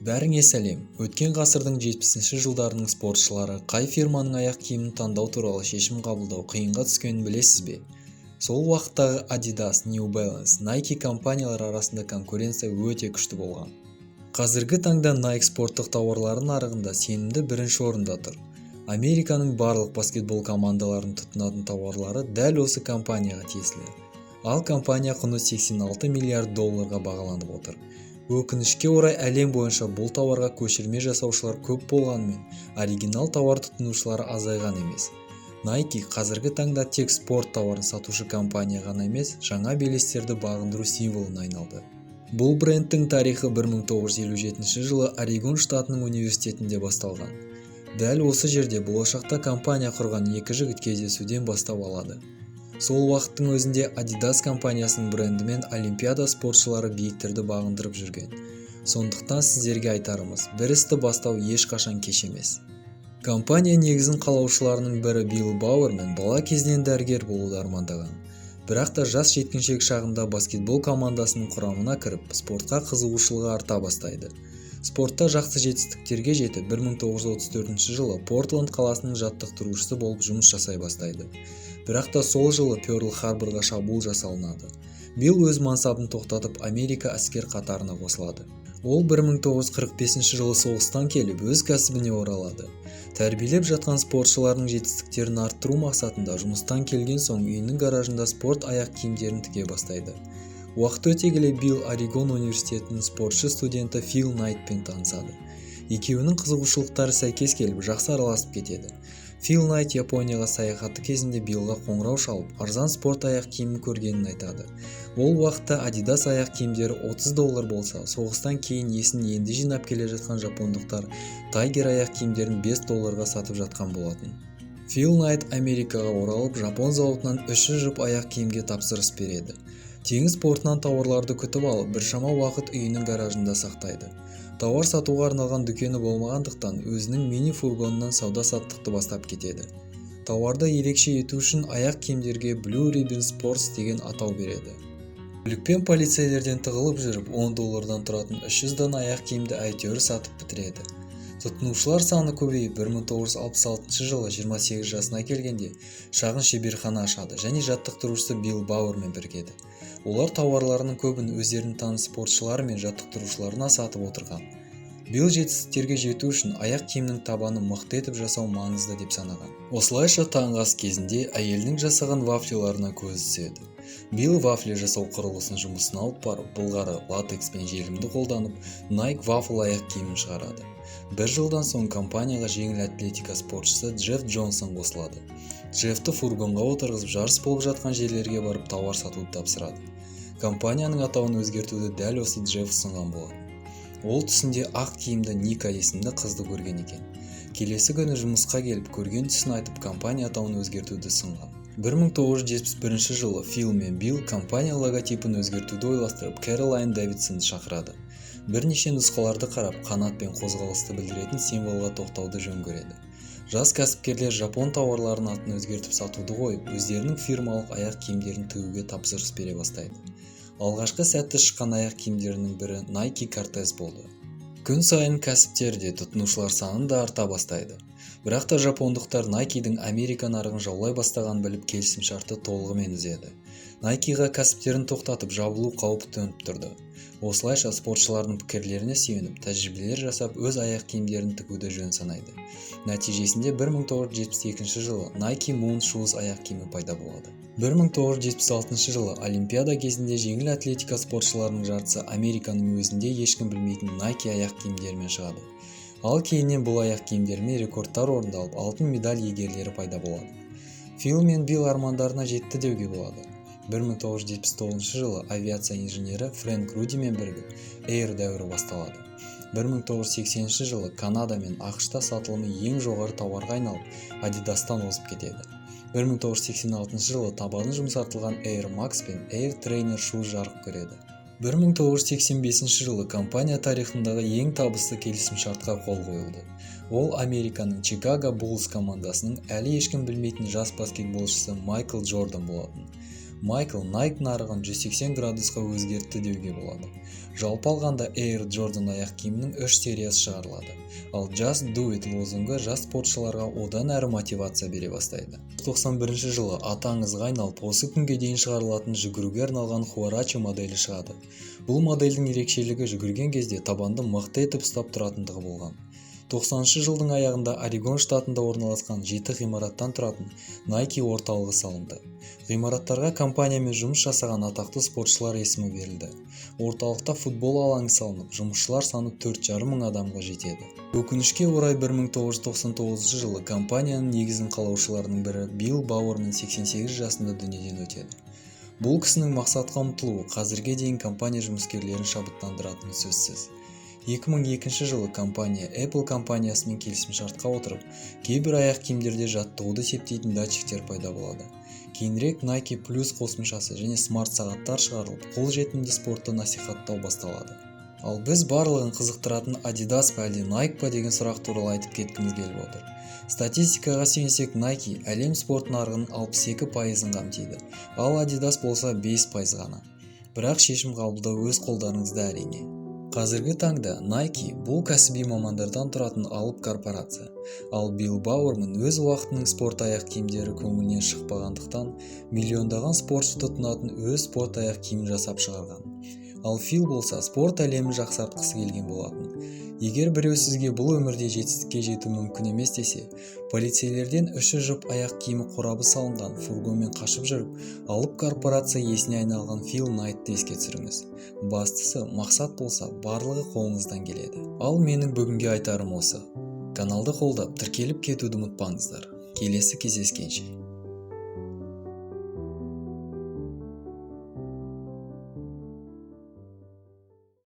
Бәріңе сәлем. Өткен ғасырдың 70-ші жылдарының спортшылары қай фирманың аяқ киімін таңдау туралы шешім қабылдау қиынға түскенін білесіз бе? Сол уақыттағы Adidas, New Balance, Nike компаниялар арасында конкуренция өте күшті болған. Қазіргі таңда Nike спорттық тауарлары нарығында сенімді бірінші орында тұр. Американың барлық баскетбол командаларын тұтынатын тауарлары дәл осы компанияға тиесілі. Ал компания құны $86 миллиард бағаланып отыр. Өкінішке орай әлем бойынша бұл тауарға көшірме жасаушылар көп болғанымен, оригинал тауар тұтынушылары азайған емес. Nike қазіргі таңда тек спорт тауарын сатушы компания ғана емес, жаңа белестерді бағындыру символына айналды. Бұл брендтің тарихы 1957 жылы Орегон штатының университетінде басталған. Дәл осы жерде болашақта компания құрған екі жігіт кездесуден бастап алады. Сол уақыттың өзінде Adidas компаниясының брендімен Олимпиада спортшылары биіктерді бағындырып жүрген. Сондықтан сіздерге айтарымыз, бір істі бастау ешқашан кеш емес. Компания негізін қалаушыларының бірі Билл Бауэрмен бала кезінен дәрігер болуды армандаған. Бірақ та жас жеткіншек шағында баскетбол командасының құрамына кіріп, спортқа қызығушылығы арта бастайды. Спортта жақсы жетістіктерге жетіп, 1934 жылы Портленд қаласының жаттықтырушысы болып жұмыс жасай бастайды. Бірақ та сол жылы Пёрл-Харборға шабуыл жасалынады. Билл өз мансабын тоқтатып, Америка әскер қатарына қосылады. Ол 1945 жылы соғыстан келіп, өз кәсібіне оралады. Тәрбиелеп жатқан спортшылардың жетістіктерін арттыру мақсатында жұмыстан келген соң үйінің гаражында спорт аяқ киімдерін тіге бастайды. Уақыт өте келе Билл Орегон университетінің спортшы студенті Фил Найтпен танысады. Екеуінің қызығушылықтары сәйкес келіп, жақсы араласып кетеді. Фил Найт Японияға саяхаты кезінде Биллға қоңырау шалып, арзан спорт аяқ киімін көргенін айтады. Ол уақытта Adidas аяқ киімдері $30 болса, соғыстан кейін есін енді жинап келе жатқан жапондықтар Tiger аяқ киімдерін $5 сатып жатқан болатын. Фил Найт Америкаға оралып, жапон зауытынан 300 жұп аяқ киімге тапсырыс береді. Теңіз портынан тауарларды күтіп алып, біршама уақыт үйінің гаражында сақтайды. Тауар сатуға арналған дүкені болмағандықтан, өзінің мини-фургонынан сауда-саттықты бастап кетеді. Тауарды ерекше ету үшін аяқ киімдерге Blue Ribbon Sports деген атау береді. Бүлікпен полицейлерден тығылып жүріп, $10 тұратын 300 дана аяқ киімді әйтеуір сатып бітіреді. Тұтынушылар саны көбейіп, 1966 жылы 28 жасына келгенде шағын шеберхана ашады және жаттықтырушысы Билл Бауэрмен біргеді. Олар тауарларының көбін өздерінің таныс спортшылары мен жаттықтырушыларына сатып отырған. Билл жетістіктерге жету үшін аяқ киімнің табанын мықты етіп жасау маңызды деп санаған. Осылайша таңғы ас кезінде әйелдің жасаған вафлиларына көзі түседі. Билл вафли жасау құрылғысының жұмысын алып барып, былғары латекс пен желімді қолданып, Nike вафл аяқ киімін шығарады. Бір жылдан соң компанияға жеңіл атлетика спортшысы Джефф Джонсон қосылады. Джеффті фургонға отырғызып, жарыс болып жатқан жерлерге барып тауар сатуды тапсырады. Компанияның атауын өзгертуді дәл осы Джефф ұсынған болады. Ол түсінде ақ киімді Ника есімді қызды көрген екен. Келесі күні жұмысқа келіп, көрген түсін айтып, компания атауын өзгертуді ұсынған. 1971 жылы Фил мен Билл компания логотипін өзгертуді ойластырып, Кэролайн Дэвидсонды шақырады. Бірнеше нұсқаларды қарап, қанат пен қозғалысты білдіретін символға тоқтауды жөн көреді. Жас кәсіпкерлер жапон тауарларын атын өзгертіп сатуды қойып, өздерінің фирмалық аяқ киімдерін тігуге тапсырыс бере бастайды. Алғашқы сәтті шыққан аяқ киімдерінің бірі Nike Cortez болды. Күн сайын кәсіптерде тұтынушылар санын да арта бастайды. Бірақ та жапондықтар Nike'дің Америка нарығын жаулай бастаған біліп, келісімшартты толығымен үзеді. Nike'ға кәсіптерін тоқтатып, жабылу қаупі төніп тұрды. Осылайша спортшылардың пікірлеріне сүйеніп, тәжірибелер жасап, өз аяқ киімдерін тігуді жөн санайды. Нәтижесінде 1972 жылы Nike Moon Shoes аяқ киімі пайда болады. 1976 жылы Олимпиада кезінде жеңіл атлетика спортшыларының жартысы Американың өзінде ешкім білмейтін Nike аяқ киімдерімен шығады. Ал кейіннен бұл аяқ киімдермен рекордтар орындалып, алтын медаль иегерлері пайда болады. Фил мен Билл армандарына жетті деуге болады. 1979 жылы авиация инженері Фрэнк Рудимен бірігіп, Air дәуірі басталады. 1980 жылы Канада мен ақш-та сатылымы ең жоғары тауарға айналып, Adidas'тан озып кетеді. 1986 жылы табаны жұмсартылған Air Max пен Air Trainer Shoes жарық көреді. 1985 жылы компания тарихындағы ең табысты келісімшартқа қол қойылды. Ол Американың Chicago Bulls командасының әлі ешкім білмейтін жас баскетболшысы Майкл Джордан болатын. Майкл Nike нарығын 180 градусқа өзгертті деуге болады. Жалпы алғанда Air Jordan аяқ киімінің 3 сериясы шығарылады, ал Just Do It лозунгы жас спортшыларға одан әрі мотивация бере бастайды. 91 жылы аты аңызға айналып, осы күнге дейін шығарылатын жүгіруге арналған Huarache моделі шығады. Бұл модельдің ерекшелігі жүгірген кезде табанды мықты етіп ұстап тұратындығы болған. 90 жылдың аяғында Орегон штатында орналасқан 7 ғимараттан тұратын Nike орталығы салынды. Ғимараттарға компаниямен жұмыс жасаған атақты спортшылар есімі берілді. Орталықта футбол алаңы салынып, жұмысшылар саны 4,5 мың адамға жетеді. Өкінішке орай 1999 жылы компанияның негізін қалаушыларының бірі Билл Бауэрман 88 жасында дүниеден өтеді. Бұл кісінің мақсатқа ұмтылуы қазірге дейін компания жұмыскерлерін шабыттандыратыны сөзсіз. 2002 жылы компания Apple компаниясымен келісімшартқа отырып, кейбір аяқ киімдерде жаттығуды септейтін датчиктер пайда болады. Кейінірек Nike Plus қосымшасы және смарт сағаттар шығарылып, қолжетімді спортты насихаттау басталады. Ал біз барлығын қызықтыратын Adidas па әлде Nike па деген сұрақ туралы айтып кеткіміз келіп отыр. Статистикаға сүйенсек, Nike әлем спорт нарығының 62%-ын қамтиды, ал Adidas болса 5% ғана. Бірақ шешім қабылдау өз қолдарыңызда әрине. Қазіргі таңда Nike бұл кәсіби мамандардан тұратын алып корпорация, ал Билл Бауэрман өз уақытының спорт аяқ киімдері көңілінен шықпағандықтан миллиондаған спортшы тұтынатын өз спорт аяқ киімін жасап шығарған. Ал Фил болса спорт әлемін жақсартқысы келген болатын. Егер біреу сізге бұл өмірде жетістікке жету мүмкін емес десе, полицейлерден үші жұп аяқ киімі қорабы салынған фургонмен қашып жүріп, алып корпорация есіне айналған Фил Найтты еске түсіріңіз. Бастысы, мақсат болса, барлығы қолыңыздан келеді. Ал менің бүгінге айтарым осы. Каналды қолдап, тіркеліп кетуді ұмытпаңыздар. Келесі кездескенше.